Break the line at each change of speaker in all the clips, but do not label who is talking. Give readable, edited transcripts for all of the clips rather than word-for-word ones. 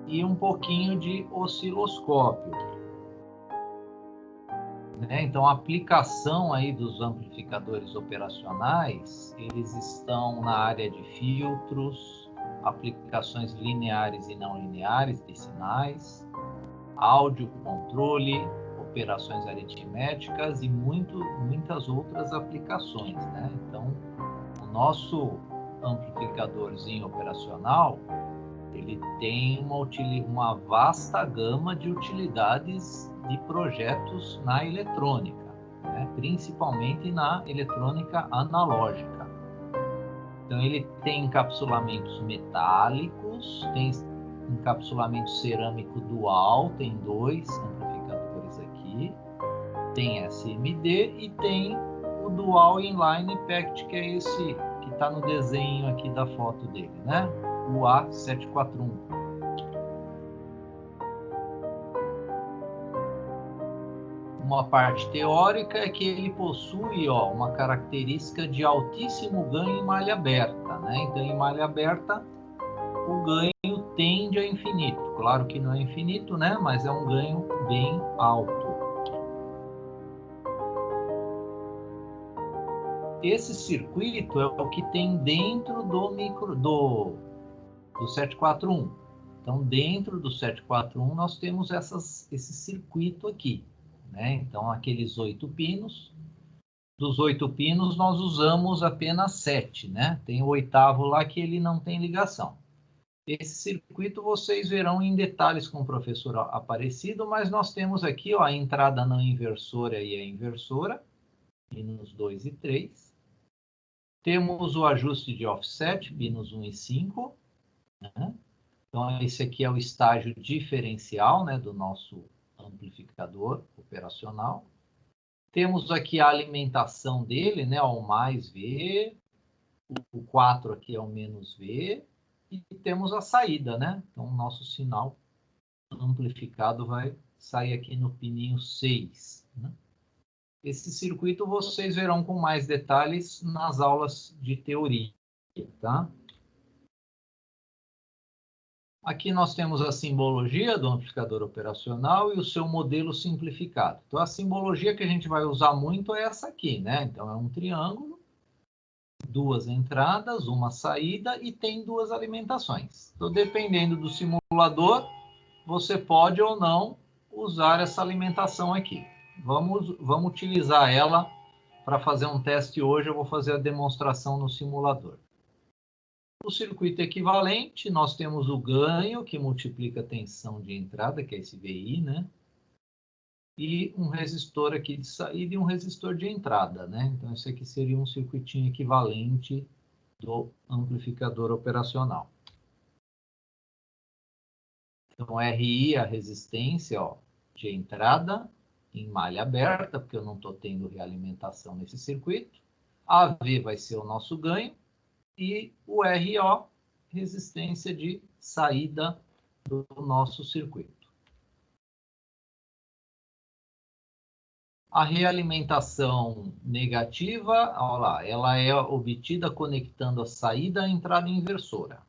e um pouquinho de osciloscópio. Então, a aplicação aí dos amplificadores operacionais, eles estão na área de filtros, aplicações lineares e não lineares de sinais, áudio controle, operações aritméticas e muitas outras aplicações, né? Então, o nosso amplificadorzinho operacional, ele tem uma vasta gama de utilidades de projetos na eletrônica, né? Principalmente na eletrônica analógica. Então, ele tem encapsulamentos metálicos, tem encapsulamento cerâmico dual, tem 2 amplificadores aqui, tem SMD e tem o Dual Inline Pact, que é esse que está no desenho aqui da foto dele, né? O A741. Uma parte teórica é que ele possui uma característica de altíssimo ganho em malha aberta, né? Então, em malha aberta, o ganho tende a infinito. Claro que não é infinito, né? Mas é um ganho bem alto. Esse circuito é o que tem dentro do 741. Então, dentro do 741, nós temos esse circuito aqui, né? Então, aqueles 8 pinos. Dos 8 pinos, nós usamos apenas 7, né? Tem o 8º lá que ele não tem ligação. Esse circuito vocês verão em detalhes com o professor Aparecido, mas nós temos aqui a entrada não inversora e a inversora, pinos 2 e 3. Temos o ajuste de offset, pinos 1 e 5. Né? Então, esse aqui é o estágio diferencial, né, do nosso amplificador operacional. Temos aqui a alimentação dele, né, o mais V, o 4 aqui é o menos V, e temos a saída, né? Então, o nosso sinal amplificado vai sair aqui no pininho 6. Né? Esse circuito vocês verão com mais detalhes nas aulas de teoria, tá? Aqui nós temos a simbologia do amplificador operacional e o seu modelo simplificado. Então, a simbologia que a gente vai usar muito é essa aqui, né? Então, é um triângulo, 2 entradas, uma saída e tem 2 alimentações. Então, dependendo do simulador, você pode ou não usar essa alimentação aqui. Vamos utilizar ela para fazer um teste hoje. Eu vou fazer a demonstração no simulador. O circuito equivalente, nós temos o ganho, que multiplica a tensão de entrada, que é esse VI, né? E um resistor aqui de saída e um resistor de entrada, né? Então, esse aqui seria um circuitinho equivalente do amplificador operacional. Então, RI, a resistência de entrada em malha aberta, porque eu não estou tendo realimentação nesse circuito. AV vai ser o nosso ganho. E o RO, resistência de saída do nosso circuito. A realimentação negativa, olha lá, ela é obtida conectando a saída à entrada inversora.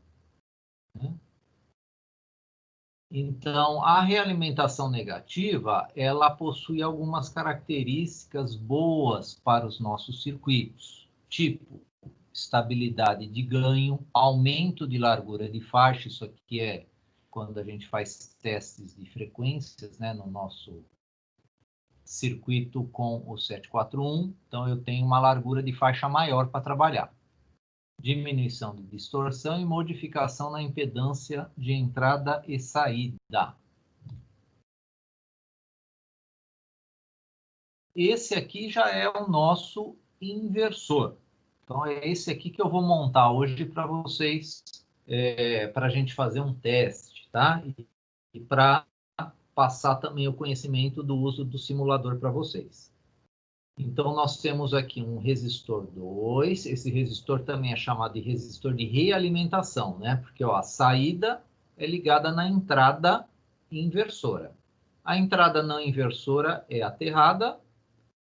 Então, a realimentação negativa, ela possui algumas características boas para os nossos circuitos, tipo estabilidade de ganho, aumento de largura de faixa, isso aqui é quando a gente faz testes de frequências, né, no nosso circuito com o 741, então eu tenho uma largura de faixa maior para trabalhar. Diminuição de distorção e modificação na impedância de entrada e saída. Esse aqui já é o nosso inversor. Então, é esse aqui que eu vou montar hoje para vocês, para a gente fazer um teste, tá? E para passar também o conhecimento do uso do simulador para vocês. Então, nós temos aqui um resistor 2. Esse resistor também é chamado de resistor de realimentação, né? Porque a saída é ligada na entrada inversora. A entrada não inversora é aterrada.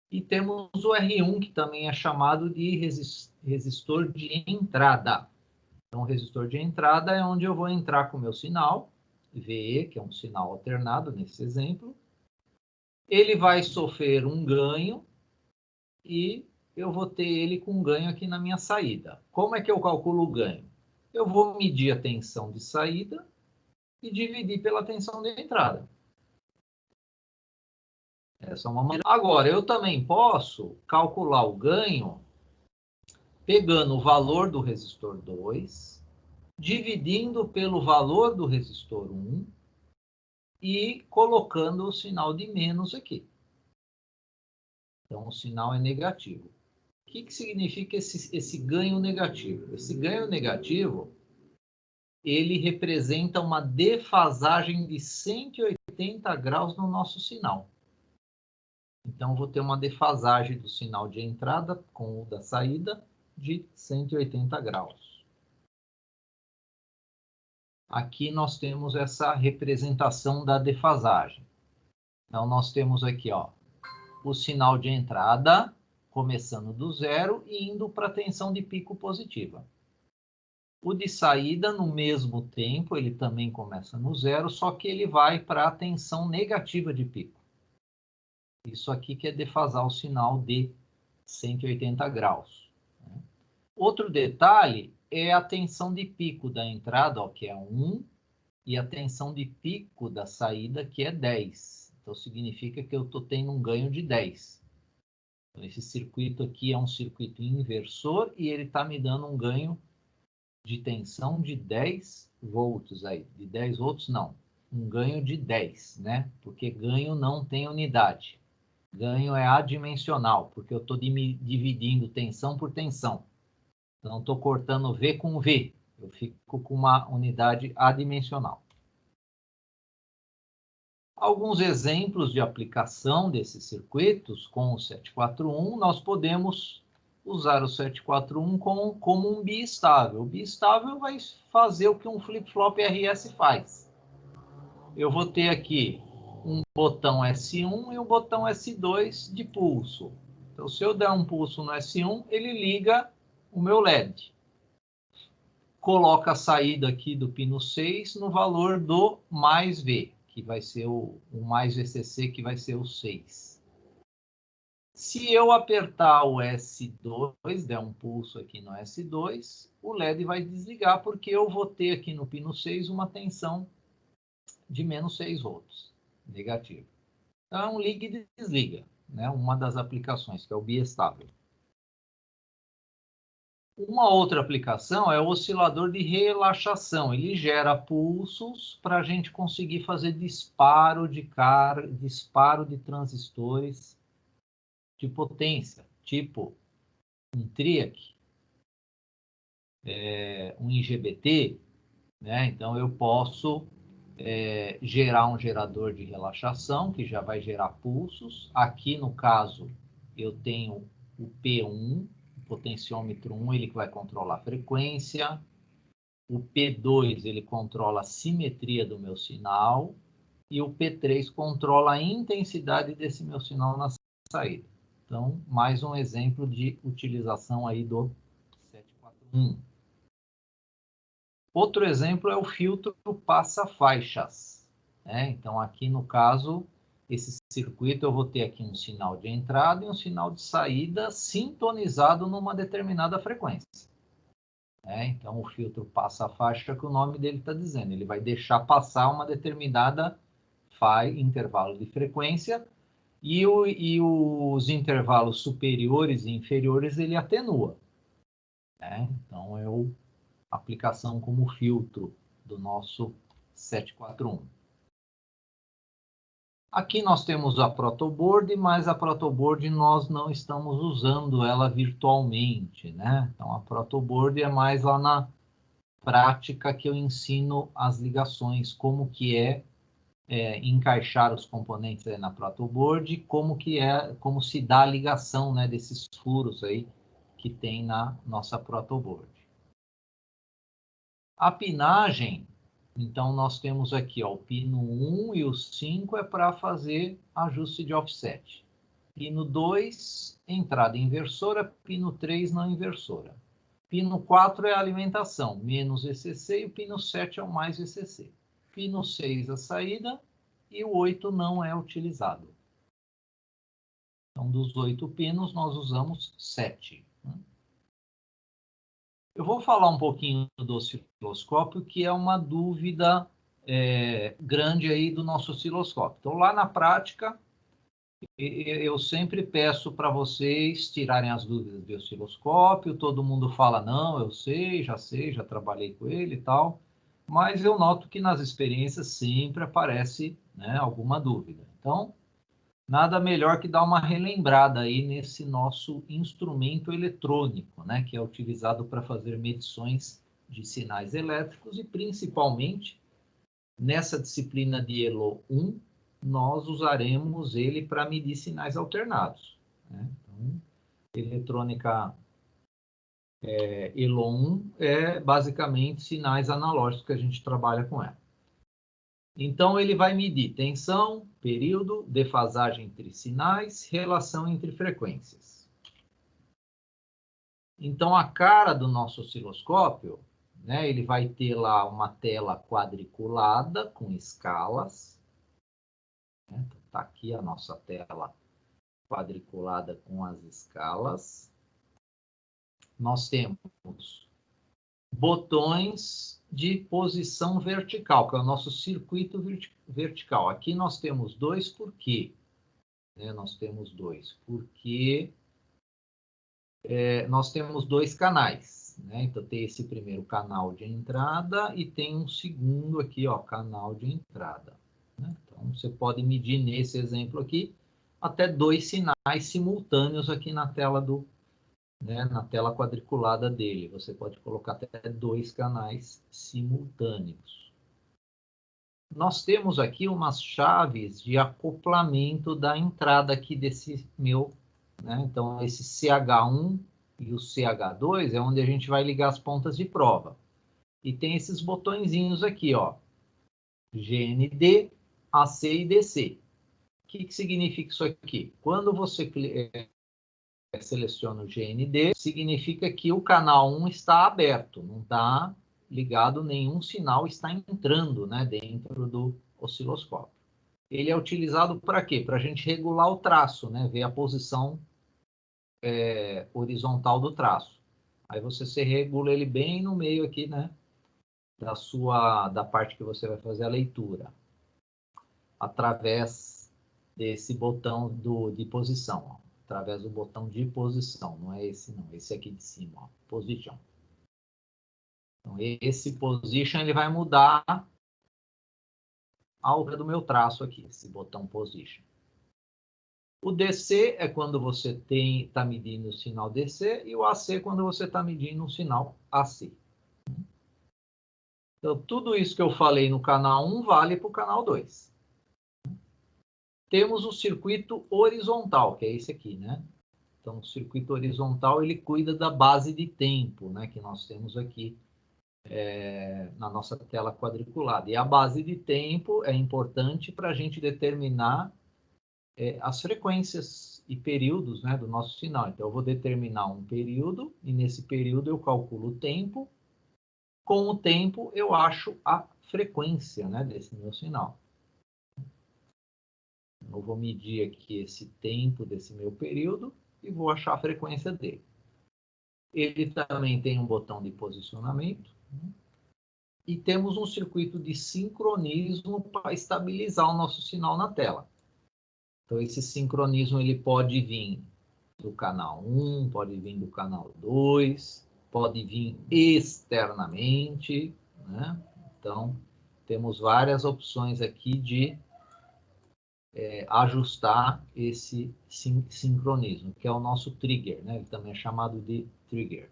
E temos o R1, que também é chamado de resistor de entrada. Então, o resistor de entrada é onde eu vou entrar com o meu sinal. VE, que é um sinal alternado nesse exemplo, ele vai sofrer um ganho e eu vou ter ele com ganho aqui na minha saída. Como é que eu calculo o ganho? Eu vou medir a tensão de saída e dividir pela tensão de entrada. Essa é uma maneira. Agora, eu também posso calcular o ganho pegando o valor do resistor 2, dividindo pelo valor do resistor 1 e colocando o sinal de menos aqui. Então, o sinal é negativo. O que significa esse ganho negativo? Esse ganho negativo, ele representa uma defasagem de 180 graus no nosso sinal. Então, vou ter uma defasagem do sinal de entrada com o da saída de 180 graus. Aqui nós temos essa representação da defasagem. Então, nós temos aqui, ó, o sinal de entrada começando do zero e indo para a tensão de pico positiva. O de saída, no mesmo tempo, ele também começa no zero, só que ele vai para a tensão negativa de pico. Isso aqui que é defasar o sinal de 180 graus. Outro detalhe é a tensão de pico da entrada, ó, que é 1, e a tensão de pico da saída, que é 10. Então, significa que eu estou tendo um ganho de 10. Então, esse circuito aqui é um circuito inversor e ele está me dando um ganho de tensão de 10 volts aí. De 10 volts, não. Um ganho de 10, né? Porque ganho não tem unidade. Ganho é adimensional, porque eu estou dividindo tensão por tensão. Então, estou cortando V com V. Eu fico com uma unidade adimensional. Alguns exemplos de aplicação desses circuitos com o 741, nós podemos usar o 741 como um biestável. O biestável vai fazer o que um flip-flop RS faz. Eu vou ter aqui um botão S1 e um botão S2 de pulso. Então, se eu der um pulso no S1, ele liga o meu LED. Coloca a saída aqui do pino 6 no valor do mais V, que vai ser o mais VCC, que vai ser o 6. Se eu apertar o S2, der um pulso aqui no S2, o LED vai desligar, porque eu vou ter aqui no pino 6 uma tensão de menos 6 volts, negativo. Então, é um liga e desliga, né? Uma das aplicações, que é o biestável. Uma outra aplicação é o oscilador de relaxação. Ele gera pulsos para a gente conseguir fazer disparo de transistores de potência, tipo um TRIAC, um IGBT, né? Então eu posso gerar um gerador de relaxação que já vai gerar pulsos. Aqui no caso eu tenho o P1, potenciômetro 1, ele que vai controlar a frequência. O P2, ele controla a simetria do meu sinal. E o P3 controla a intensidade desse meu sinal na saída. Então, mais um exemplo de utilização aí do 741. Outro exemplo é o filtro passa-faixas, né? Então, aqui no caso, esse circuito eu vou ter aqui um sinal de entrada e um sinal de saída sintonizado numa determinada frequência. Então, o filtro passa-faixa, que o nome dele está dizendo, ele vai deixar passar uma determinada intervalo de frequência e os intervalos superiores e inferiores ele atenua. Então, é a aplicação como filtro do nosso 741. Aqui nós temos a protoboard, mas a protoboard nós não estamos usando ela virtualmente, né? Então, a protoboard é mais lá na prática que eu ensino as ligações, como que encaixar os componentes aí na protoboard, como se dá a ligação, né, desses furos aí que tem na nossa protoboard. A pinagem, então nós temos aqui, ó, o pino 1 e o 5 é para fazer ajuste de offset. Pino 2, entrada inversora, pino 3 não inversora. Pino 4 é a alimentação, menos VCC, e o pino 7 é o mais VCC. pino 6 a saída e o 8 não é utilizado. Então, dos 8 pinos, nós usamos 7. Eu vou falar um pouquinho do osciloscópio, que é uma dúvida grande aí do nosso osciloscópio. Então, lá na prática, eu sempre peço para vocês tirarem as dúvidas do osciloscópio. Todo mundo fala, não, eu sei, já trabalhei com ele e tal. Mas eu noto que nas experiências sempre aparece, né, alguma dúvida. Então, nada melhor que dar uma relembrada aí nesse nosso instrumento eletrônico, né, que é utilizado para fazer medições de sinais elétricos e principalmente nessa disciplina de ELO 1, nós usaremos ele para medir sinais alternados, né? Então, eletrônica ELO 1 é basicamente sinais analógicos que a gente trabalha com ela. Então, ele vai medir tensão, período, defasagem entre sinais, relação entre frequências. Então, a cara do nosso osciloscópio, né, ele vai ter lá uma tela quadriculada com escalas. Está aqui a nossa tela quadriculada com as escalas. Nós temos botões de posição vertical, que é o nosso circuito vertical. Aqui nós temos dois, por quê? Nós temos dois, porque nós temos dois canais. Né? Então, tem esse primeiro canal de entrada e tem um segundo aqui, ó, canal de entrada. Né? Então, você pode medir nesse exemplo aqui até 2 sinais simultâneos aqui na tela na tela quadriculada dele. Você pode colocar até 2 canais simultâneos. Nós temos aqui umas chaves de acoplamento da entrada aqui desse meu, né? Então, esse CH1 e o CH2 é onde a gente vai ligar as pontas de prova. E tem esses botõezinhos aqui, ó, GND, AC e DC. O que significa isso aqui? Quando você seleciona o GND, significa que o canal 1 está aberto, não está ligado, nenhum sinal está entrando, né, dentro do osciloscópio. Ele é utilizado para quê? Para a gente regular o traço, né, ver a posição horizontal do traço. Aí você regula ele bem no meio aqui, né, da parte que você vai fazer a leitura, através desse botão de posição, ó. Através do botão de posição, não é esse não, esse aqui de cima, ó, position. Então, esse position ele vai mudar a altura do meu traço aqui, esse botão position. O DC é quando você está medindo o sinal DC e o AC quando você está medindo o sinal AC. Então, tudo isso que eu falei no canal 1 vale para o canal 2. Temos o circuito horizontal, que é esse aqui, né? Então, o circuito horizontal, ele cuida da base de tempo, né? Que nós temos aqui na nossa tela quadriculada. E a base de tempo é importante para a gente determinar as frequências e períodos, né, do nosso sinal. Então, eu vou determinar um período, e nesse período eu calculo o tempo. Com o tempo, eu acho a frequência, né, desse meu sinal. Eu vou medir aqui esse tempo desse meu período e vou achar a frequência dele. Ele também tem um botão de posicionamento. E temos um circuito de sincronismo para estabilizar o nosso sinal na tela. Então, esse sincronismo ele pode vir do canal 1, pode vir do canal 2, pode vir externamente, né? Então, temos várias opções aqui de ajustar esse sincronismo, que é o nosso trigger, né? Ele também é chamado de trigger.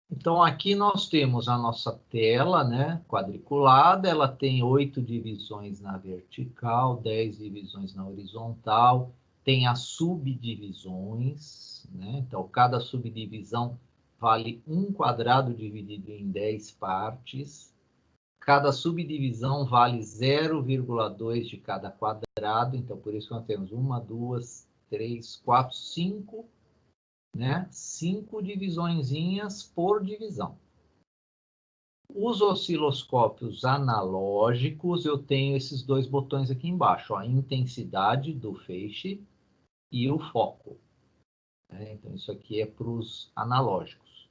Então, aqui nós temos a nossa tela, né, quadriculada, ela tem 8 divisões na vertical, 10 divisões na horizontal, tem as subdivisões, né? Então, cada subdivisão vale 1 quadrado dividido em 10 partes. Cada subdivisão vale 0,2 de cada quadrado, então por isso que nós temos 1, 2, 3, 4, 5 né? 5 divisõezinhas por divisão. Os osciloscópios analógicos, eu tenho esses dois botões aqui embaixo, ó, a intensidade do feixe e o foco. Né? Então, isso aqui é para os analógicos.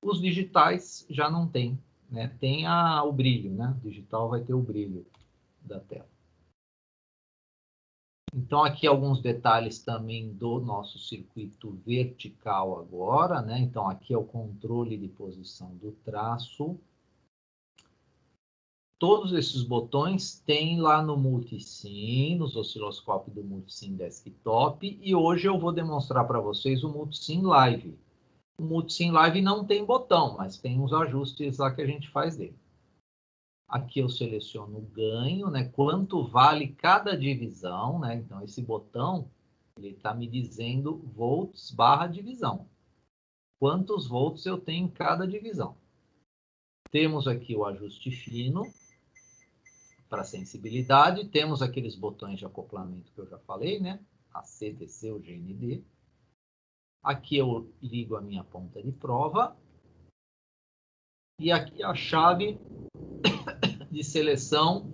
Os digitais já não tem, né? Tem o brilho, né? O digital vai ter o brilho da tela. Então, aqui alguns detalhes também do nosso circuito vertical agora, né? Então, aqui é o controle de posição do traço. Todos esses botões tem lá no Multisim, nos osciloscópios do Multisim Desktop, e hoje eu vou demonstrar para vocês o Multisim Live. O Multisim Live não tem botão, mas tem uns ajustes lá que a gente faz dele. Aqui eu seleciono o ganho, né? Quanto vale cada divisão, né? Então, esse botão, ele está me dizendo volts barra divisão. Quantos volts eu tenho em cada divisão. Temos aqui o ajuste fino para sensibilidade. Temos aqueles botões de acoplamento que eu já falei, né? A CDC, o GND. Aqui eu ligo a minha ponta de prova. E aqui a chave de seleção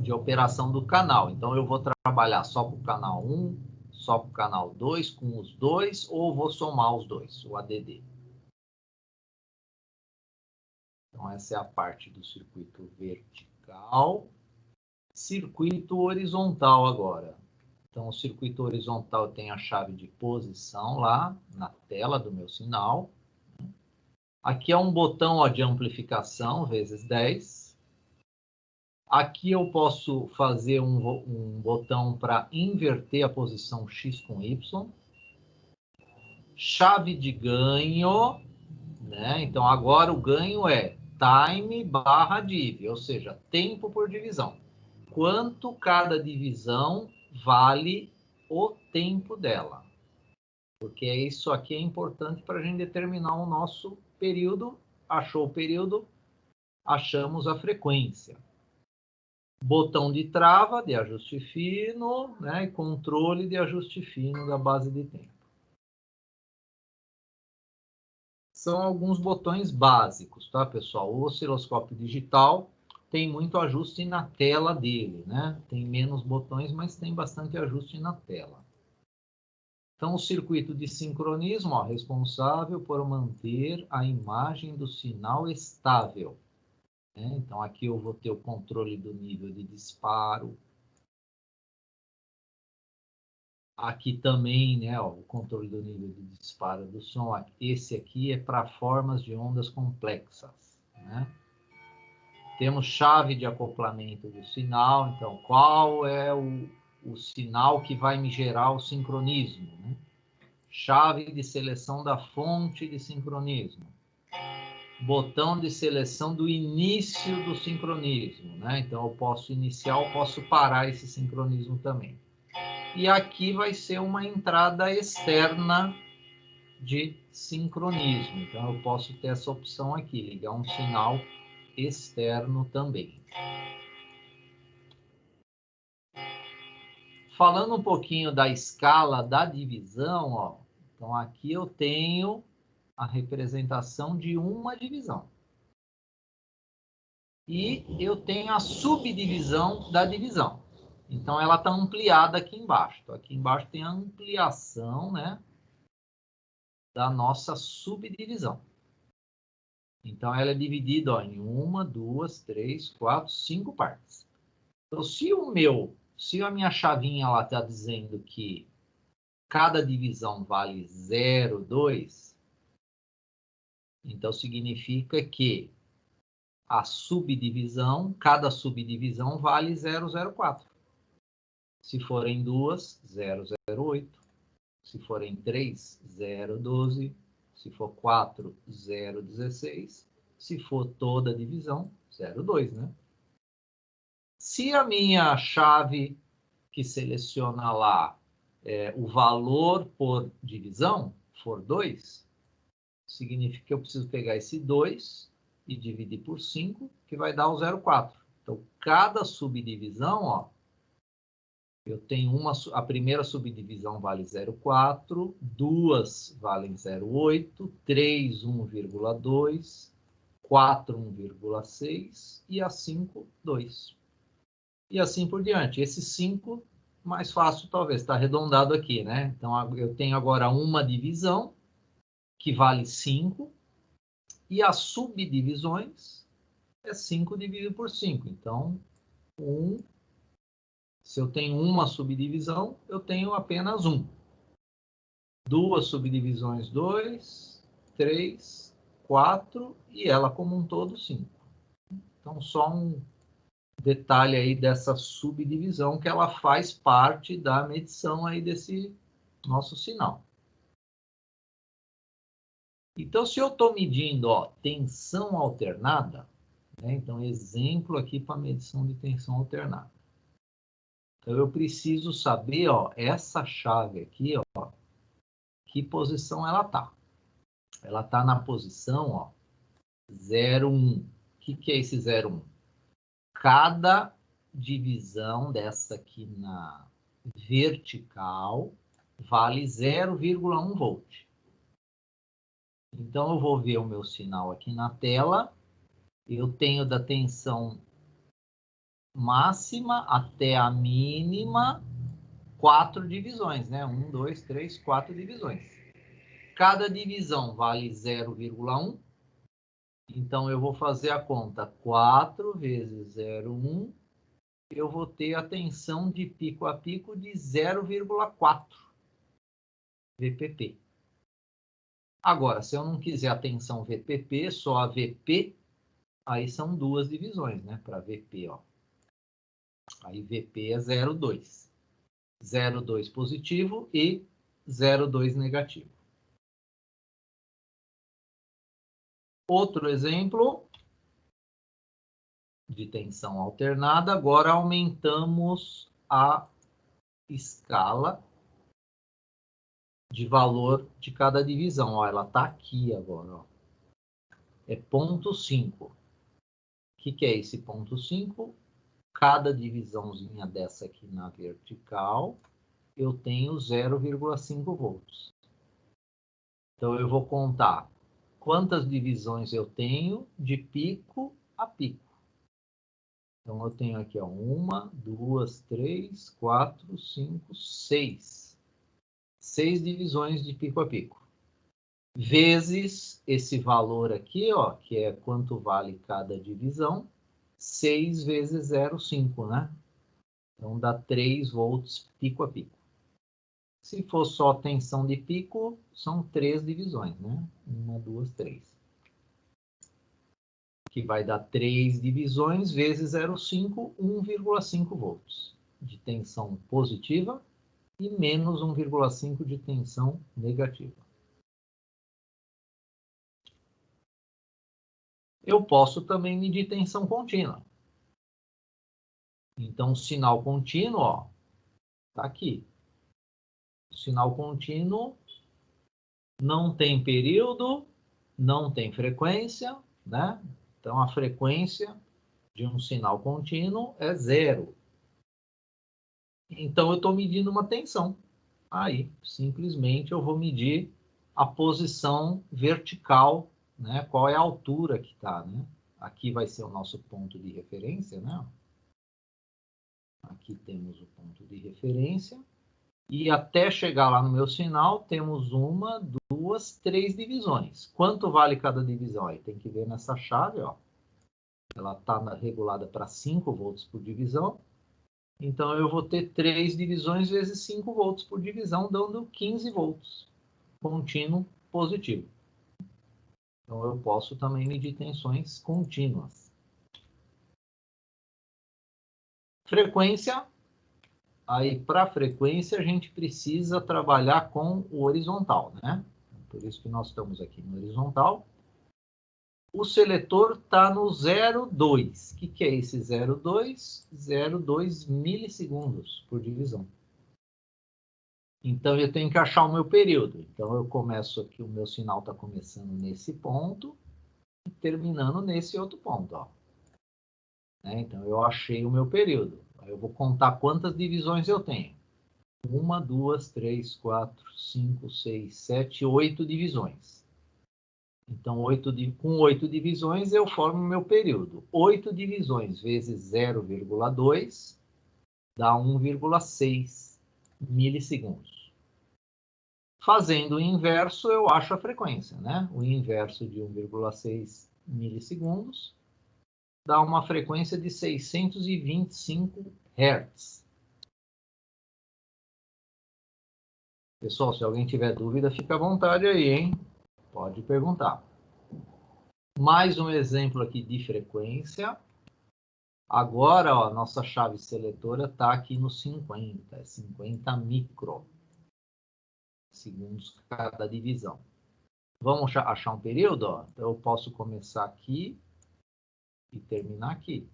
de operação do canal. Então, eu vou trabalhar só com o canal 1, só com o canal 2, com os dois, ou vou somar os dois, o ADD. Então, essa é a parte do circuito vertical. Circuito horizontal agora. Então, o circuito horizontal tem a chave de posição lá na tela do meu sinal. Aqui é um botão ó, de amplificação, vezes 10. Aqui eu posso fazer um botão para inverter a posição X com Y. Chave de ganho, né? Então agora o ganho é time barra div, ou seja, tempo por divisão. Quanto cada divisão vale o tempo dela. Porque isso aqui é importante para a gente determinar o nosso período. Achou o período, achamos a frequência. Botão de trava, de ajuste fino, né? E controle de ajuste fino da base de tempo. São alguns botões básicos, tá, pessoal? O osciloscópio digital tem muito ajuste na tela dele, né? Tem menos botões, mas tem bastante ajuste na tela. Então, o circuito de sincronismo, ó, responsável por manter a imagem do sinal estável. Né? Então, aqui eu vou ter o controle do nível de disparo. Aqui também, né, ó, o controle do nível de disparo do som. Esse aqui é para formas de ondas complexas. Né? Temos chave de acoplamento do sinal. Então, qual é o sinal que vai me gerar o sincronismo? Né? Chave de seleção da fonte de sincronismo. Botão de seleção do início do sincronismo, né? Então, eu posso iniciar ou posso parar esse sincronismo também. E aqui vai ser uma entrada externa de sincronismo. Então, eu posso ter essa opção aqui, ligar um sinal externo também. Falando um pouquinho da escala da divisão, ó, então aqui eu tenho a representação de uma divisão. E eu tenho a subdivisão da divisão. Então, ela está ampliada aqui embaixo. Então, aqui embaixo tem a ampliação, né, da nossa subdivisão. Então, ela é dividida ó, em 1, 2, 3, 4, 5 partes. Então, se a minha chavinha lá está dizendo que cada divisão vale 0,2, então significa que a subdivisão, cada subdivisão vale 0,04. Se forem 2, 0,08. Se forem 3, 0,12. Se for 4, 0,16. Se for toda a divisão, 0,2, né? Se a minha chave que seleciona lá o valor por divisão for 2, significa que eu preciso pegar esse 2 e dividir por 5, que vai dar o 0,4. Então, cada subdivisão, ó, Eu tenho a primeira subdivisão vale 0,4, duas valem 0,8, 3, 1,2, 4, 1,6 e a 5, 2. E assim por diante. Esse 5, mais fácil talvez, está arredondado aqui, né? Então, eu tenho agora uma divisão, que vale 5, e as subdivisões é 5 dividido por 5. Então, 1, se eu tenho uma subdivisão, eu tenho apenas 1. Duas subdivisões, 2, 3, 4, e ela como um todo, 5. Então, só um detalhe aí dessa subdivisão, que ela faz parte da medição aí desse nosso sinal. Então, se eu estou medindo, ó, tensão alternada, né? Então, exemplo aqui para medição de tensão alternada. Então, eu preciso saber, ó, essa chave aqui, ó, que posição ela está. Ela está na posição, ó, 0,1. O que é esse 0,1? Cada divisão dessa aqui na vertical vale 0,1 volt. Então, eu vou ver o meu sinal aqui na tela. Eu tenho da tensão máxima até a mínima 4 divisões, né? 1, 2, 3, 4 divisões. Cada divisão vale 0,1. Então, eu vou fazer a conta 4 vezes 0,1. Eu vou ter a tensão de pico a pico de 0,4 VPP. Agora, se eu não quiser a tensão VPP, só a VP, aí são duas divisões, né? Para VP, ó. Aí VP é 0,2. 0,2 positivo e 0,2 negativo. Outro exemplo de tensão alternada. Agora aumentamos a escala de valor de cada divisão. Ó, ela está aqui agora. Ó. É 0,5. O que é esse 0,5? Cada divisãozinha dessa aqui na vertical, eu tenho 0,5 volts. Então, eu vou contar quantas divisões eu tenho de pico a pico. Então, eu tenho aqui, ó, 1, 2, 3, 4, 5, 6. 6 divisões de pico a pico. Vezes esse valor aqui, ó, que é quanto vale cada divisão. 6 vezes 0,5, né? Então, dá 3 volts pico a pico. Se for só tensão de pico, são 3 divisões, né? 1, 2, 3. Que vai dar 3 divisões vezes 0,5, 1,5 volts de tensão positiva e menos 1,5 de tensão negativa. Eu posso também medir tensão contínua. Então, o sinal contínuo, ó, tá aqui. O sinal contínuo não tem período, não tem frequência, né? Então, a frequência de um sinal contínuo é 0. Então, eu estou medindo uma tensão. Aí, simplesmente, eu vou medir a posição vertical, né? Qual é a altura que está, né? Aqui vai ser o nosso ponto de referência, né? Aqui temos o ponto de referência. E até chegar lá no meu sinal, temos 1, 2, 3 divisões. Quanto vale cada divisão? Aí tem que ver nessa chave, ó. Ela está regulada para 5 volts por divisão. Então, eu vou ter 3 divisões vezes 5 volts por divisão, dando 15 volts. Contínuo positivo. Então, eu posso também medir tensões contínuas. Frequência. Aí, para frequência, a gente precisa trabalhar com o horizontal, né? Por isso que nós estamos aqui no horizontal. O seletor está no 0,2. O que é esse 0,2? 0,2 milissegundos por divisão. Então, eu tenho que achar o meu período. Então, eu começo aqui, o meu sinal está começando nesse ponto e terminando nesse outro ponto, ó. Então, eu achei o meu período. Aí eu vou contar quantas divisões eu tenho. 1, 2, 3, 4, 5, 6, 7, 8 divisões. Então, com 8 divisões, eu formo o meu período. 8 divisões vezes 0,2 dá 1,6 milissegundos. Fazendo o inverso, eu acho a frequência, né? O inverso de 1,6 milissegundos dá uma frequência de 625 Hz. Pessoal, se alguém tiver dúvida, fica à vontade aí, hein? Pode perguntar. Mais um exemplo aqui de frequência. Agora, ó, a nossa chave seletora está aqui no 50, 50 micro segundos cada divisão. Vamos achar um período? Ó. Então, eu posso começar aqui e terminar aqui.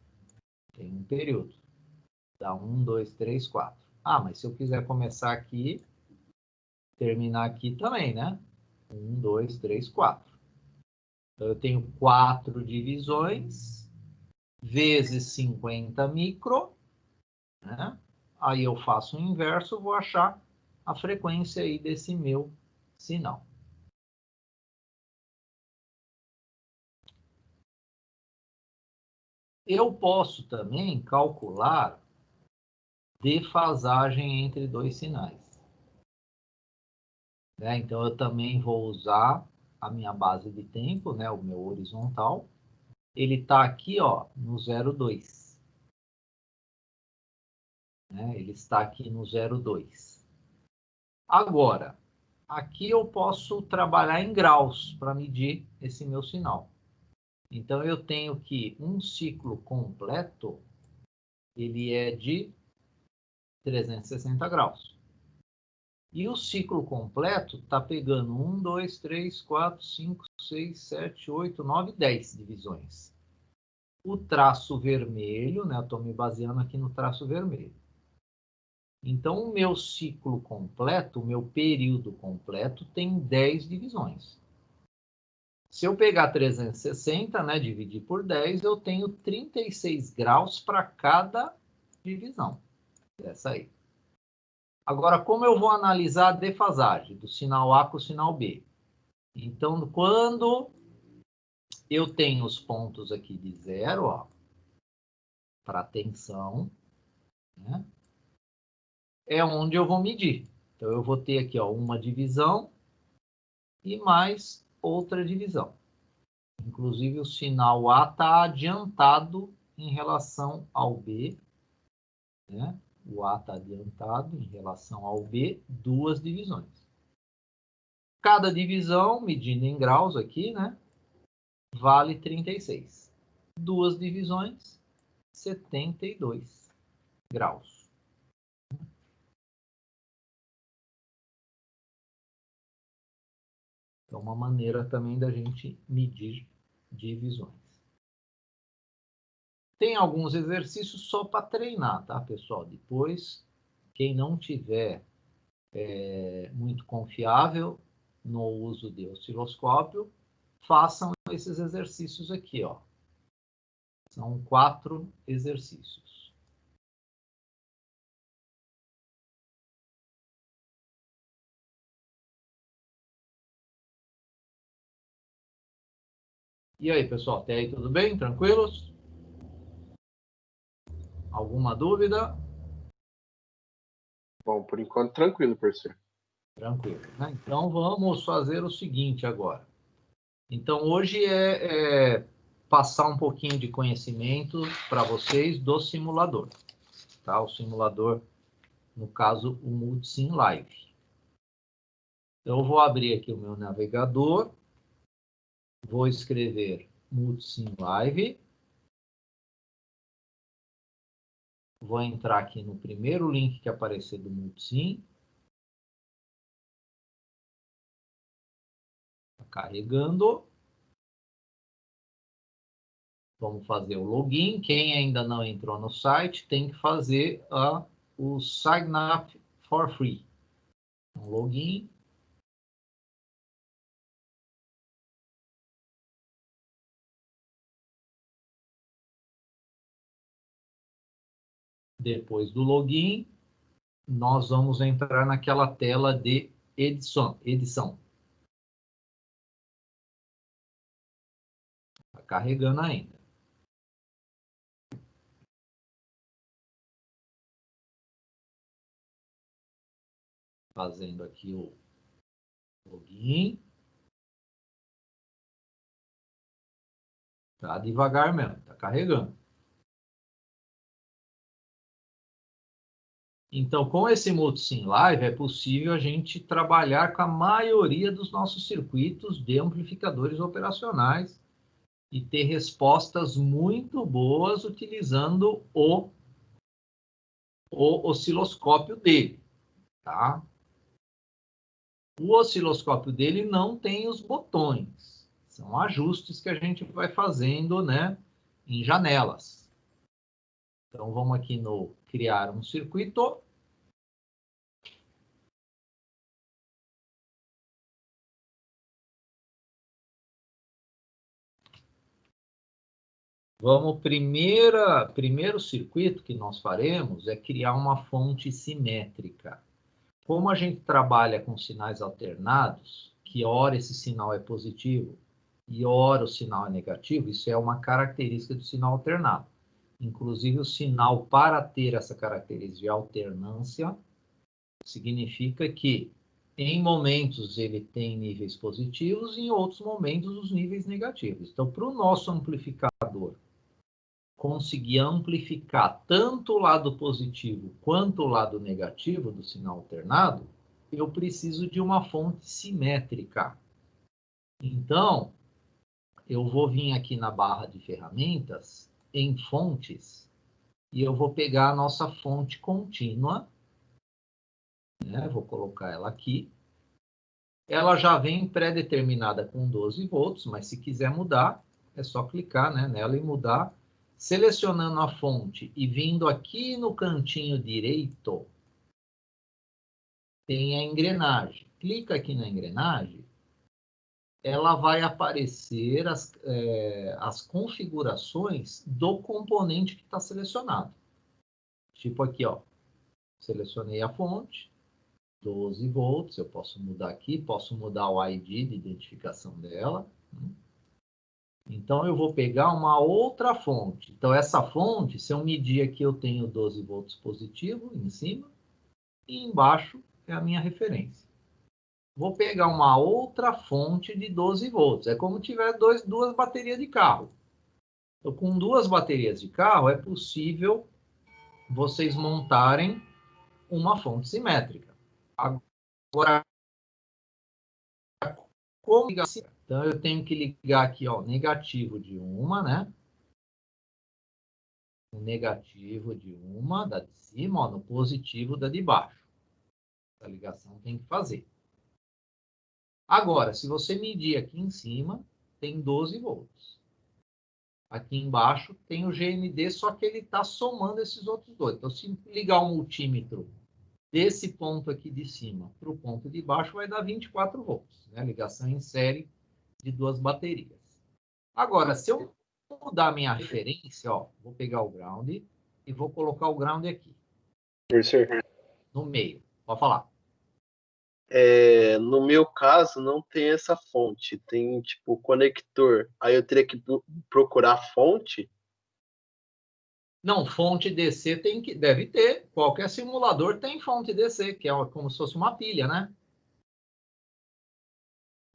Tem um período. Dá 1, 2, 3, 4. Ah, mas se eu quiser começar aqui, terminar aqui também, né? 1, 2, 3, 4. Então, eu tenho 4 divisões vezes 50 micro, né? Aí eu faço o inverso, vou achar a frequência aí desse meu sinal. Eu posso também calcular defasagem entre dois sinais, né? Então, eu também vou usar a minha base de tempo, né? O meu horizontal. Ele está aqui, ó, no 0,2. Né? Ele está aqui no 0,2. Agora, aqui eu posso trabalhar em graus para medir esse meu sinal. Então, eu tenho que um ciclo completo, ele é de 360 graus. E o ciclo completo está pegando 1, 2, 3, 4, 5, 6, 7, 8, 9, 10 divisões. O traço vermelho, né? Estou me baseando aqui no traço vermelho. Então, o meu ciclo completo, o meu período completo, tem 10 divisões. Se eu pegar 360, né, dividir por 10, eu tenho 36 graus para cada divisão dessa aí. Agora, como eu vou analisar a defasagem do sinal A com o sinal B? Então, quando eu tenho os pontos aqui de zero, ó, para tensão, né, é onde eu vou medir. Então, eu vou ter aqui, ó, uma divisão e mais outra divisão. Inclusive, o sinal A está adiantado em relação ao B, né? O A está adiantado em relação ao B, 2 divisões. Cada divisão, medindo em graus aqui, né? Vale 36. 2 divisões, 72 graus. É uma maneira também da gente medir divisões. Tem alguns exercícios só para treinar, tá, pessoal? Depois, quem não tiver muito confiável no uso de osciloscópio, façam esses exercícios aqui, ó. São 4 exercícios. E aí, pessoal, até aí tudo bem? Tranquilos? Alguma dúvida?
Bom, por enquanto, tranquilo, professor.
Tranquilo, né? Então, vamos fazer o seguinte agora. Então, hoje é passar um pouquinho de conhecimento para vocês do simulador. Tá? O simulador, no caso, o Multisim Live. Então, eu vou abrir aqui o meu navegador. Vou escrever Multisim Live. Vou entrar aqui no primeiro link que aparecer do Multisim. Está carregando. Vamos fazer o login. Quem ainda não entrou no site tem que fazer o Sign Up for Free. Então, login. Depois do login, nós vamos entrar naquela tela de edição. Está carregando ainda. Fazendo aqui o login. Tá devagar mesmo, tá carregando. Então, com esse Multisim Live, é possível a gente trabalhar com a maioria dos nossos circuitos de amplificadores operacionais e ter respostas muito boas utilizando o osciloscópio dele, tá? O osciloscópio dele não tem os botões. São ajustes que a gente vai fazendo, né, em janelas. Então, vamos aqui no criar um circuito. Primeiro circuito que nós faremos é criar uma fonte simétrica. Como a gente trabalha com sinais alternados, que ora esse sinal é positivo e ora o sinal é negativo, isso é uma característica do sinal alternado. Inclusive, o sinal, para ter essa característica de alternância, significa que em momentos ele tem níveis positivos e em outros momentos os níveis negativos. Então, para o nosso amplificador conseguir amplificar tanto o lado positivo quanto o lado negativo do sinal alternado, eu preciso de uma fonte simétrica. Então, eu vou vir aqui na barra de ferramentas, em fontes, e eu vou pegar a nossa fonte contínua, né? Vou colocar ela aqui. Ela já vem pré-determinada com 12 volts, mas se quiser mudar, é só clicar, né, nela e mudar. Selecionando a fonte e vindo aqui no cantinho direito, tem a engrenagem. Clica aqui na engrenagem, ela vai aparecer as configurações do componente que está selecionado. Tipo aqui, ó, selecionei a fonte, 12 volts, eu posso mudar aqui, posso mudar o ID de identificação dela. Então, eu vou pegar uma outra fonte. Então, essa fonte, se eu medir aqui, eu tenho 12 volts positivo em cima e embaixo é a minha referência. Vou pegar uma outra fonte de 12 volts. É como se tiver duas baterias de carro. Então, com duas baterias de carro, é possível vocês montarem uma fonte simétrica. Agora, como ligar? Então, eu tenho que ligar aqui, ó, negativo de uma, né? O negativo de uma, da de cima, ó, no positivo da de baixo. Essa ligação tem que fazer. Agora, se você medir aqui em cima, tem 12 volts. Aqui embaixo tem o GND, só que ele está somando esses outros dois. Então, se ligar o multímetro desse ponto aqui de cima para o ponto de baixo, vai dar 24 volts. Né? Ligação em série de duas baterias. Agora, se eu mudar a minha referência, ó, vou pegar o ground e vou colocar o ground aqui.
Professor,
No meio. Pode falar.
no meu caso, não tem essa fonte. Tem, tipo, conector. Aí eu teria que procurar fonte.
Não, fonte DC deve ter. Qualquer simulador tem fonte DC, que é como se fosse uma pilha, né?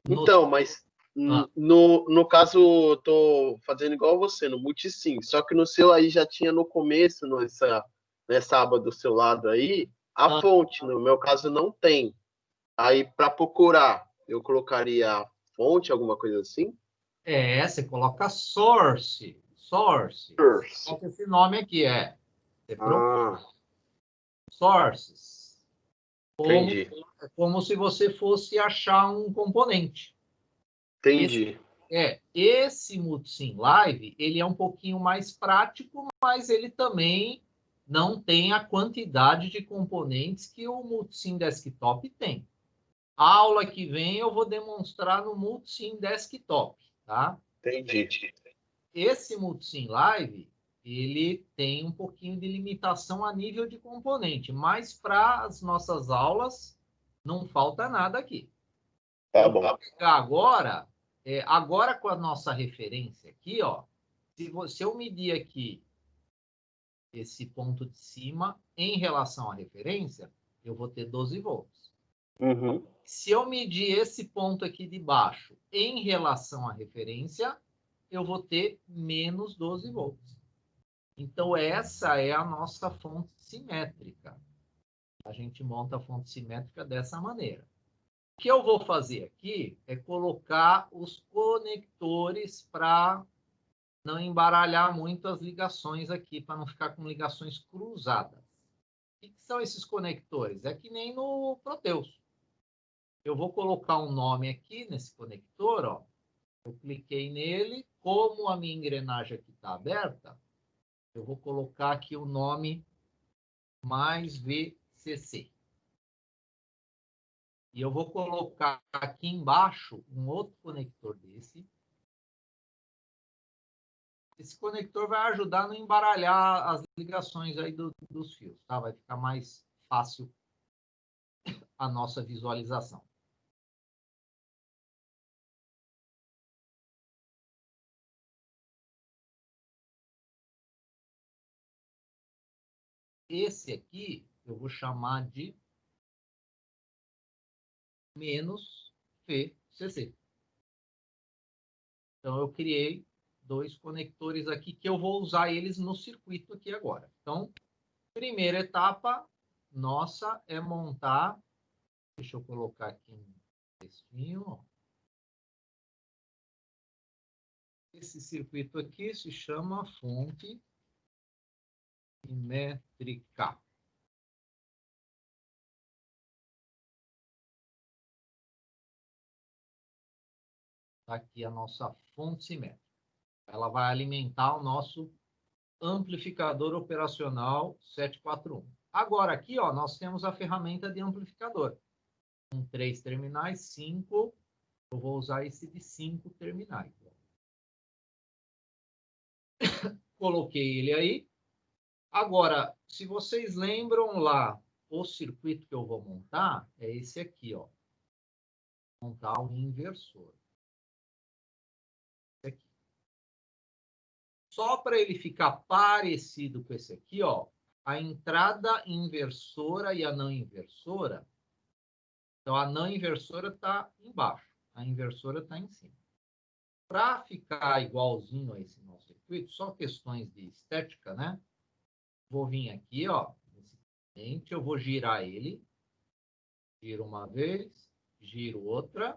Então, mas
Ah,
no caso, eu tô fazendo igual você, no Multisim. Só que no seu aí já tinha no começo, nessa aba do seu lado aí, a
ah,
fonte. No meu caso, não tem. Aí, para procurar, eu colocaria fonte, alguma coisa assim?
você coloca source. Source.
Source.
Coloca esse nome aqui, Você procura
Ah,
sources.
entendi.
Como se você fosse achar um componente.
Entendi.
Esse Multisim Live, ele é um pouquinho mais prático, mas ele também não tem a quantidade de componentes que o Multisim Desktop tem. A aula que vem eu vou demonstrar no Multisim Desktop, tá?
Entendi.
Esse Multisim Live, ele tem um pouquinho de limitação a nível de componente, mas para as nossas aulas não falta nada aqui.
Tá bom.
Agora, agora com a nossa referência aqui, ó, se eu medir aqui esse ponto de cima em relação à referência, eu vou ter 12 volts.
Uhum.
Se eu medir esse ponto aqui de baixo em relação à referência, eu vou ter menos 12 volts. Então, essa é a nossa fonte simétrica. A gente monta a fonte simétrica dessa maneira. O que eu vou fazer aqui é colocar os conectores para não embaralhar muito as ligações aqui, para não ficar com ligações cruzadas. O que são esses conectores? É que nem no Proteus. Eu vou colocar um nome aqui nesse conector, ó. Eu cliquei nele, como a minha engrenagem aqui está aberta, eu vou colocar aqui o nome mais VCC. E eu vou colocar aqui embaixo um outro conector desse. Esse conector vai ajudar a não embaralhar as ligações aí dos fios, tá? Vai ficar mais fácil a nossa visualização. Esse aqui eu vou chamar de menos VCC. Então, eu criei dois conectores aqui que eu vou usar eles no circuito aqui agora. Então, primeira etapa nossa é montar, deixa eu colocar aqui um textinho. Esse circuito aqui se chama fonte simétrica. Tá aqui a nossa fonte simétrica. Ela vai alimentar o nosso amplificador operacional 741. Agora aqui, ó, nós temos a ferramenta de amplificador. Com 3 terminais, 5. Eu vou usar esse de 5 terminais. Coloquei ele aí. Agora, se vocês lembram lá, o circuito que eu vou montar é esse aqui, ó. Montar um inversor. Esse aqui. Só para ele ficar parecido com esse aqui, ó, a entrada inversora e a não inversora. Então, a não inversora está embaixo, a inversora está em cima. Para ficar igualzinho a esse nosso circuito, só questões de estética, né? Vou vir aqui, ó, nesse cliente, eu vou girar ele. Giro uma vez, giro outra.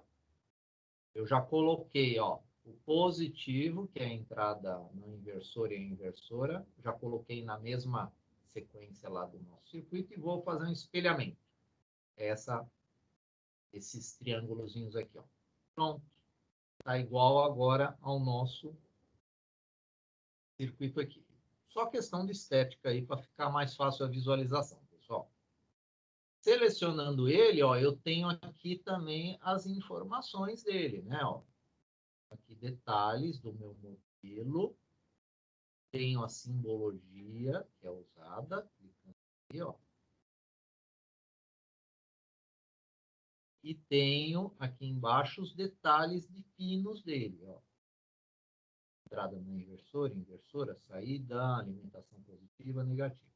Eu já coloquei, ó, o positivo, que é a entrada no inversor e a inversora. Já coloquei na mesma sequência lá do nosso circuito e vou fazer um espelhamento. Esses triângulozinhos aqui, ó. Pronto. Está igual agora ao nosso circuito aqui. Só questão de estética aí para ficar mais fácil a visualização, pessoal. Selecionando ele, ó, eu tenho aqui também as informações dele, né? Ó. Aqui detalhes do meu modelo. Tenho a simbologia que é usada. Clicando aqui, ó. E tenho aqui embaixo os detalhes de pinos dele, ó. Entrada no inversor, inversora, saída, alimentação positiva, negativa.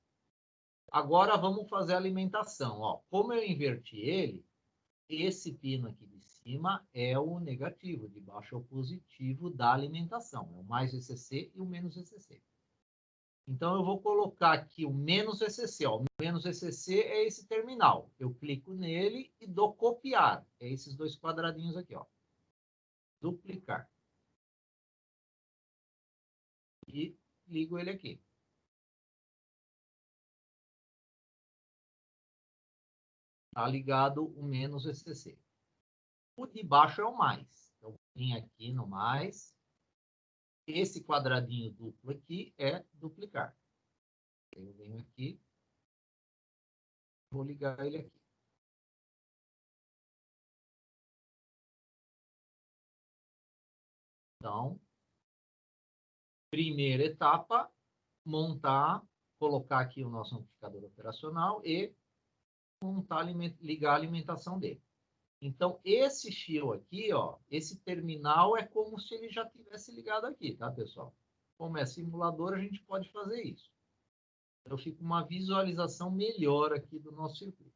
Agora vamos fazer a alimentação. Ó. Como eu inverti ele, esse pino aqui de cima é o negativo, de baixo é o positivo da alimentação. É o mais VCC e o menos VCC. Então eu vou colocar aqui o menos VCC. Ó. O menos VCC é esse terminal. Eu clico nele e dou copiar. É esses dois quadradinhos aqui. Ó. Duplicar. E ligo ele aqui. Está ligado o menos VCC. O de baixo é o mais. Então, vim aqui no mais. Esse quadradinho duplo aqui é duplicar. Eu venho aqui. Vou ligar ele aqui. Então, primeira etapa, montar, colocar aqui o nosso amplificador operacional e montar, ligar a alimentação dele. Então, esse fio aqui, ó, esse terminal é como se ele já tivesse ligado aqui, tá, pessoal? Como é simulador, a gente pode fazer isso. Então, fica uma visualização melhor aqui do nosso circuito.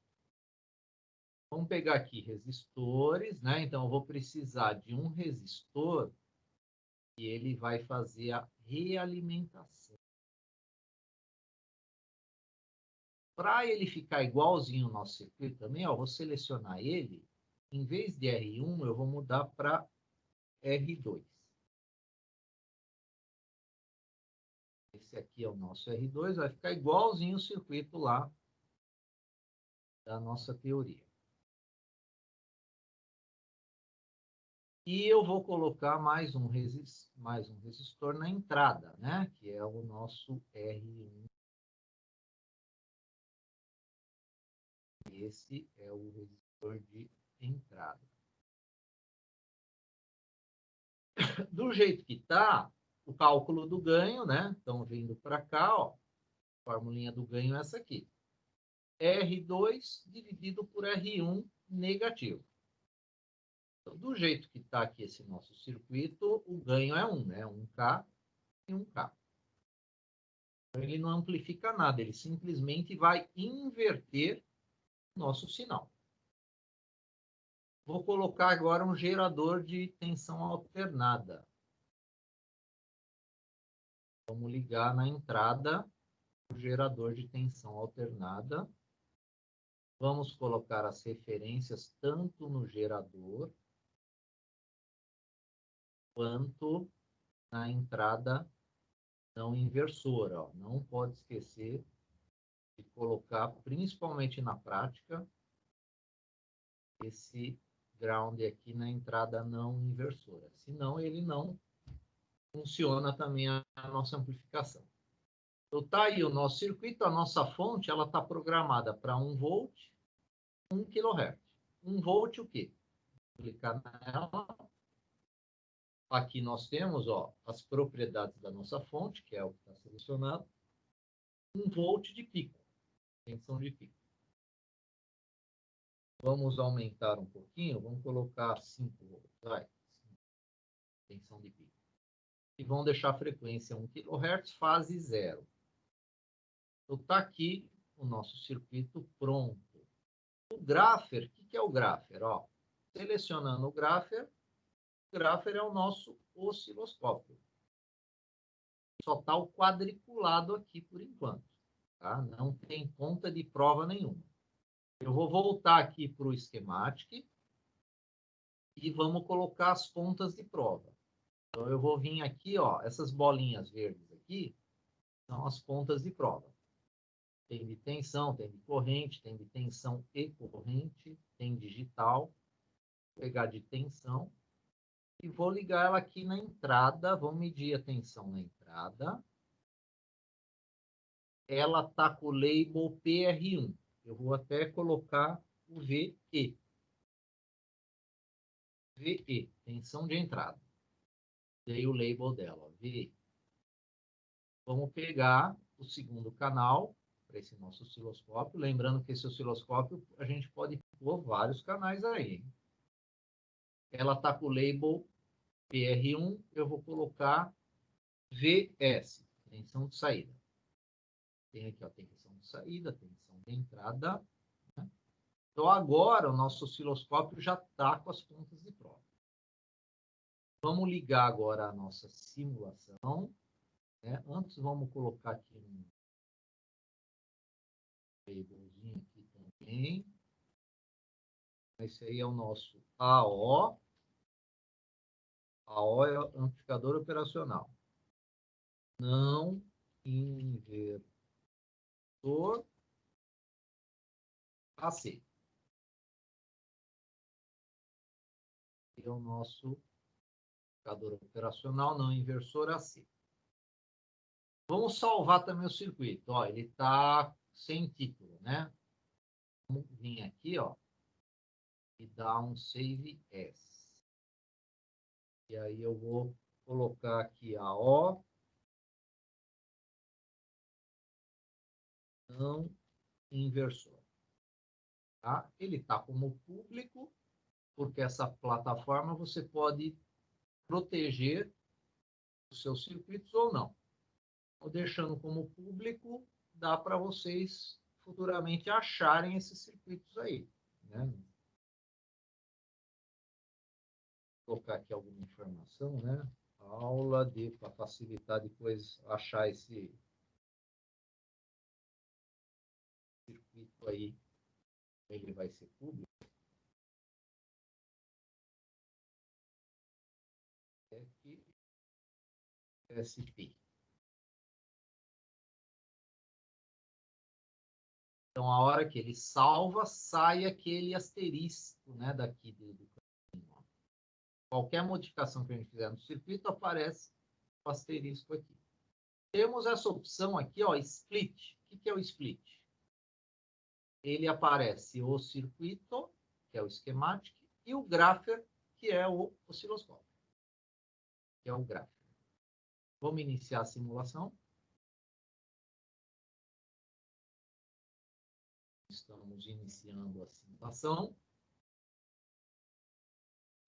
Vamos pegar aqui resistores, né? Então, eu vou precisar de um resistor e ele vai fazer a realimentação. Para ele ficar igualzinho ao nosso circuito também, ó, vou selecionar ele. Em vez de R1, eu vou mudar para R2. Esse aqui é o nosso R2, vai ficar igualzinho o circuito lá da nossa teoria. E eu vou colocar mais um resistor na entrada, né? Que é o nosso R1. Esse é o resistor de entrada. Do jeito que está, o cálculo do ganho, né? Então, vindo para cá, ó, a formulinha do ganho é essa aqui. R2 dividido por R1 negativo. Então, do jeito que está aqui esse nosso circuito, o ganho é 1, né? 1K e 1K. Então, ele não amplifica nada, ele simplesmente vai inverter o nosso sinal. Vou colocar agora um gerador de tensão alternada. Vamos ligar na entrada o gerador de tensão alternada. Vamos colocar as referências tanto no gerador quanto na entrada não inversora. Ó. Não pode esquecer de colocar, principalmente na prática, esse ground aqui na entrada não inversora. Senão ele não funciona também a nossa amplificação. Então tá aí o nosso circuito, a nossa fonte, ela está programada para 1 volt, 1 kHz. 1 volt o quê? Vou clicar nela. Aqui nós temos, ó, as propriedades da nossa fonte, que é o que está selecionado. 1 volt de pico, tensão de pico. Vamos aumentar um pouquinho, vamos colocar 5 volts, vai, tensão de pico. E vamos deixar a frequência 1 kHz, fase 0. Então está aqui o nosso circuito pronto. O grapher, o que é o grapher? Ó, selecionando o grapher é o nosso osciloscópio. Só está o quadriculado aqui por enquanto. Tá? Não tem conta de prova nenhuma. Eu vou voltar aqui para o schematic e vamos colocar as pontas de prova. Então, eu vou vir aqui, ó, essas bolinhas verdes aqui são as pontas de prova. Tem de tensão, tem de corrente, tem de tensão e corrente, tem digital. Vou pegar de tensão e vou ligar ela aqui na entrada. Vou medir a tensão na entrada. Ela está com o label PR1. Eu vou até colocar o VE. VE, tensão de entrada. Dei o label dela, VE. Vamos pegar o segundo canal para esse nosso osciloscópio. Lembrando que esse osciloscópio a gente pode pôr vários canais aí. Ela está com o label PR1, eu vou colocar VS, tensão de saída. Tem aqui, ó, tensão de saída, tensão de entrada. Né? Então, agora o nosso osciloscópio já está com as pontas de prova. Vamos ligar agora a nossa simulação. Né? Antes, vamos colocar aqui um labelzinho aqui também. Esse aí é o nosso AO. AO é o amplificador operacional. Não inversor AC. É o nosso amplificador operacional não inversor AC. Vamos salvar também o circuito. Ó, ele está sem título, né? Vamos vir aqui, ó, e dar um Save As. E aí eu vou colocar aqui a O não inversor. Tá? Ele está como público, porque essa plataforma você pode proteger os seus circuitos ou não. Ou deixando como público, dá para vocês futuramente acharem esses circuitos aí. Né? Vou colocar aqui alguma informação, né? Aula de para facilitar depois achar esse circuito aí, ele vai ser público. É que SP. Então, a hora que ele salva, sai aquele asterisco, né, daqui do caminho. Qualquer modificação que a gente fizer no circuito, aparece o asterisco aqui. Temos essa opção aqui, ó, split. O que é o split? Ele aparece o circuito, que é o schematic, e o grapher, que é o osciloscópio, que é o grapher. Vamos iniciar a simulação. Estamos iniciando a simulação.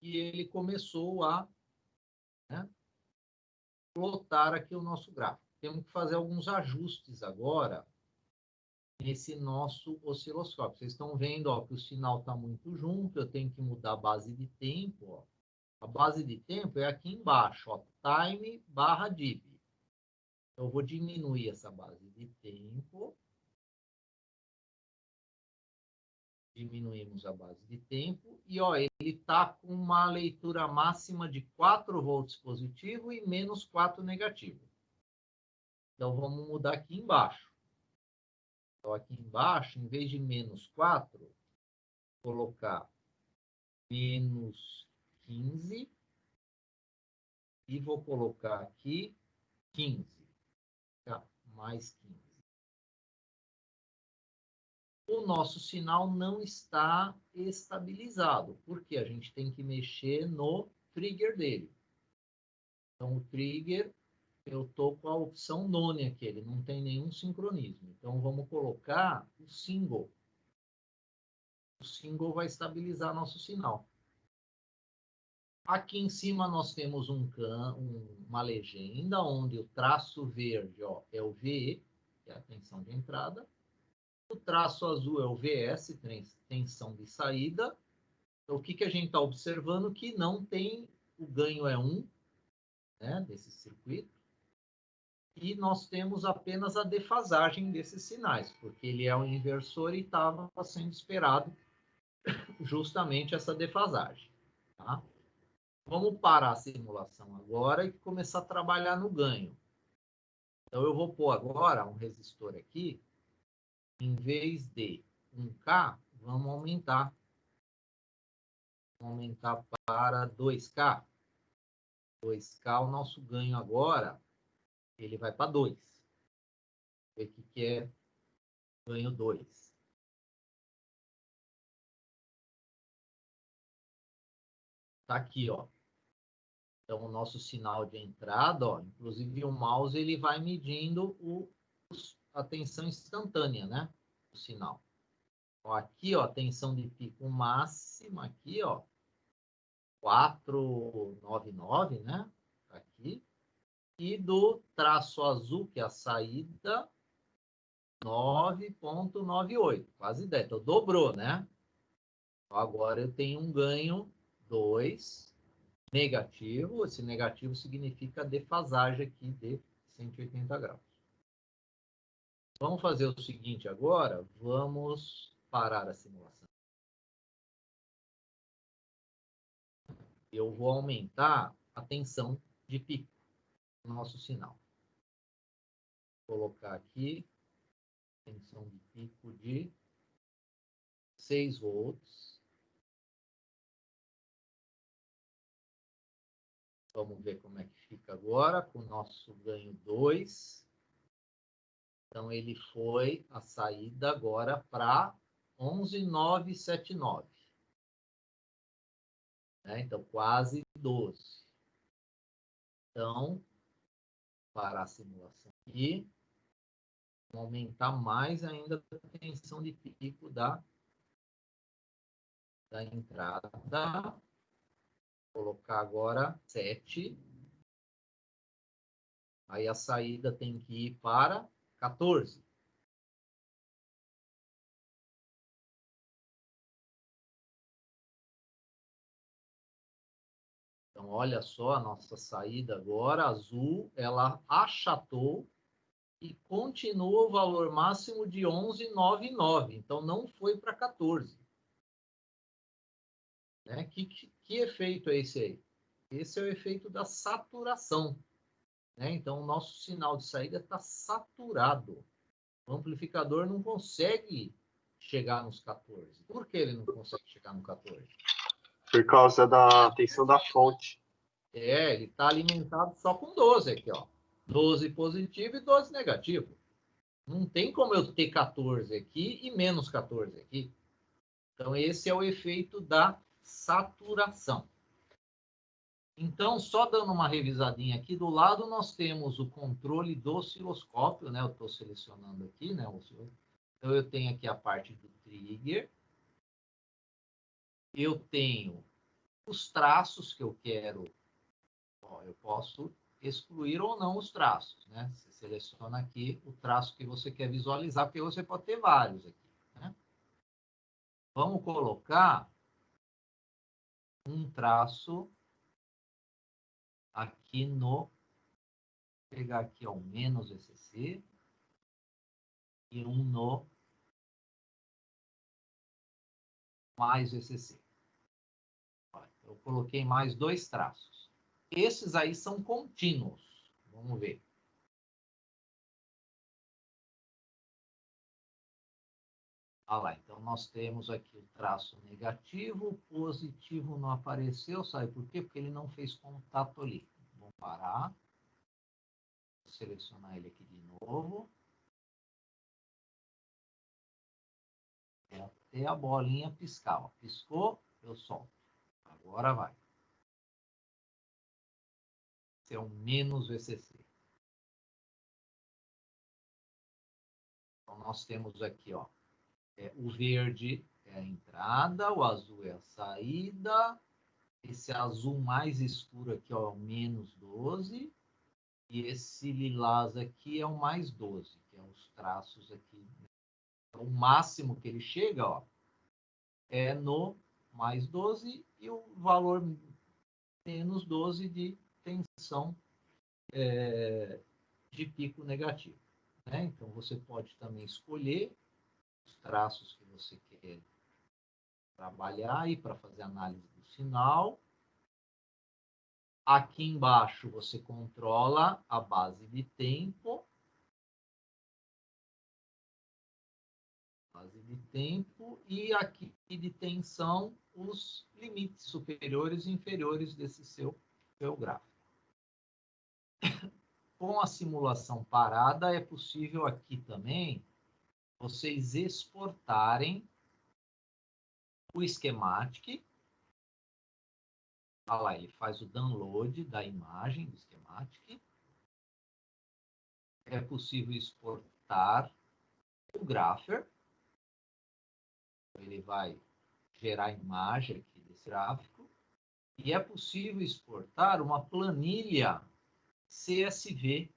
E ele começou a, né, plotar aqui o nosso gráfico. Temos que fazer alguns ajustes agora nesse nosso osciloscópio. Vocês estão vendo, ó, que o sinal está muito junto, eu tenho que mudar a base de tempo. Ó. A base de tempo é aqui embaixo, ó, time barra div. Eu vou diminuir essa base de tempo. Diminuímos a base de tempo. E ó, ele está com uma leitura máxima de 4 volts positivo e menos 4 negativo. Então, vamos mudar aqui embaixo. Então, aqui embaixo, em vez de menos 4, colocar menos 15. E vou colocar aqui 15. Tá? Mais 15. O nosso sinal não está estabilizado, porque a gente tem que mexer no trigger dele. Então, o trigger, eu estou com a opção none aqui, ele não tem nenhum sincronismo. Então, vamos colocar o single. O single vai estabilizar nosso sinal. Aqui em cima nós temos uma legenda, onde o traço verde, ó, é o VE, que é a tensão de entrada. O traço azul é o VS, tensão de saída. Então, o que a gente está observando? Que não tem, o ganho é 1, né, desse circuito. E nós temos apenas a defasagem desses sinais, porque ele é um inversor e estava sendo esperado justamente essa defasagem. Tá? Vamos parar a simulação agora e começar a trabalhar no ganho. Então, eu vou pôr agora um resistor aqui. Em vez de 1K, vamos aumentar. Vamos aumentar para 2K. 2K, o nosso ganho agora, ele vai para 2. O que é ganho 2? Está aqui, ó. Então, o nosso sinal de entrada, ó, inclusive o mouse, ele vai medindo a tensão instantânea, né? O sinal. Ó, aqui, ó, tensão de pico máxima, aqui, ó, 499, né? Aqui. E do traço azul, que é a saída, 9,98, quase 10. Então, dobrou, né? Agora eu tenho um ganho 2 negativo. Esse negativo significa a defasagem aqui de 180 graus. Vamos fazer o seguinte agora, vamos parar a simulação. Eu vou aumentar a tensão de pico do nosso sinal. Vou colocar aqui tensão de pico de 6 volts. Vamos ver como é que fica agora com o nosso ganho 2. Então, ele foi a saída agora para 11,979. Né? Então, quase 12. Então, parar a simulação aqui. Vamos aumentar mais ainda a tensão de pico da entrada. Vou colocar agora 7. Aí a saída tem que ir para 14. Então, olha só a nossa saída agora, azul, ela achatou e continua o valor máximo de 11,99. Então, não foi para 14. Né? Que efeito é esse aí? Esse é o efeito da saturação. Né? Então, o nosso sinal de saída está saturado. O amplificador não consegue chegar nos 14. Por que ele não consegue chegar no 14?
Por causa da tensão da fonte.
Ele está alimentado só com 12 aqui, ó. 12 positivo e 12 negativo. Não tem como eu ter 14 aqui e menos 14 aqui. Então, esse é o efeito da saturação. Então, só dando uma revisadinha aqui, do lado nós temos o controle do osciloscópio, né? Eu estou selecionando aqui, né? Então, eu tenho aqui a parte do trigger. Eu tenho os traços que eu quero. Ó, eu posso excluir ou não os traços, né? Você seleciona aqui o traço que você quer visualizar, porque você pode ter vários aqui, né? Vamos colocar um traço aqui no... Vou pegar aqui o menos ECC e um no mais ECC. Eu coloquei mais 2 traços. Esses aí são contínuos. Vamos ver. Olha lá, então nós temos aqui o traço negativo, o positivo não apareceu, sabe por quê? Porque ele não fez contato ali. Vamos parar. Vou selecionar ele aqui de novo. Até a bolinha piscar. Ó. Piscou, eu solto. Agora vai. Esse é o menos VCC. Então nós temos aqui, ó, o verde é a entrada, o azul é a saída, esse azul mais escuro aqui ó, é o menos 12, e esse lilás aqui é o mais 12, que é os traços aqui. Então, o máximo que ele chega ó, é no mais 12 e o valor menos 12 de tensão de pico negativo. Né? Então, você pode também escolher os traços que você quer trabalhar aí para fazer análise do sinal. Aqui embaixo você controla a base de tempo. Base de tempo e aqui de tensão os limites superiores e inferiores desse seu gráfico. Com a simulação parada é possível aqui também vocês exportarem o schematic. Olha lá, ele faz o download da imagem do schematic. É possível exportar o grapher. Ele vai gerar a imagem aqui desse gráfico. E é possível exportar uma planilha CSV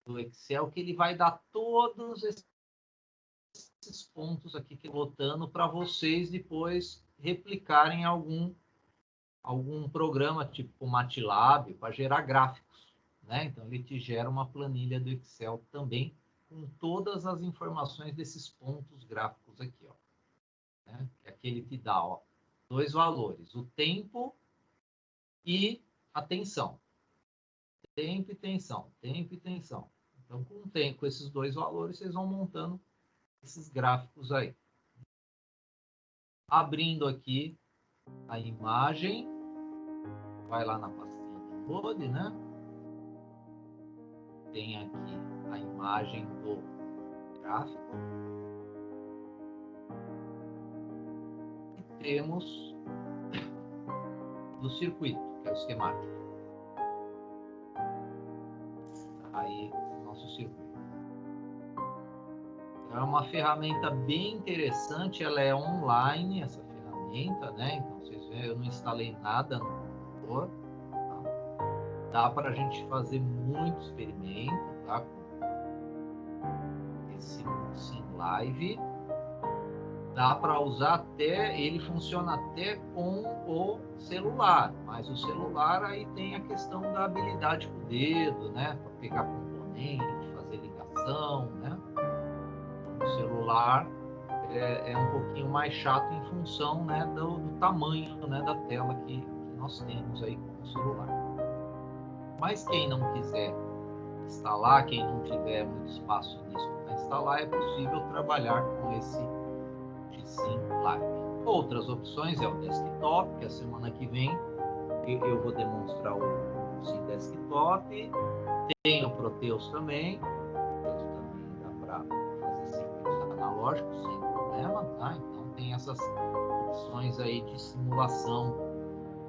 do Excel, que ele vai dar todos esses pontos aqui que lotando para vocês depois replicarem algum programa tipo o MATLAB para gerar gráficos, né? Então ele te gera uma planilha do Excel também com todas as informações desses pontos gráficos aqui, ó. Né? Aqui ele te dá, ó, 2 valores, o tempo e a tensão. Tempo e tensão, tempo e tensão. Então, com esses 2 valores, vocês vão montando esses gráficos aí. Abrindo aqui a imagem, vai lá na pastinha de download, né? Tem aqui a imagem do gráfico. E temos do circuito, que é o esquemático. Aí, o nosso circuito. É uma ferramenta bem interessante, ela é online, essa ferramenta, né? Então, vocês veem, eu não instalei nada no computador. Tá? Dá para a gente fazer muito experimento, tá? Esse Sim Live. Dá para usar até, ele funciona até com o celular, mas o celular aí tem a questão da habilidade com o dedo, né? Para pegar componente, fazer ligação, né? O celular é um pouquinho mais chato em função, né, do tamanho, né, da tela que nós temos aí com o celular. Mas quem não quiser instalar, quem não tiver muito espaço nisso para instalar, é possível trabalhar com esse Sim Live. Outras opções é o desktop, que a semana que vem eu vou demonstrar o Sim Desktop. Tem o Proteus também. Dá para fazer circuitos analógicos sem problema, tá? Então tem essas opções aí de simulação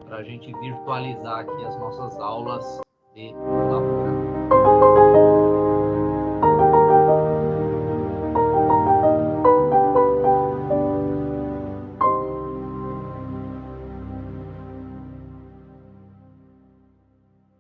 para a gente virtualizar aqui as nossas aulas de laboratório.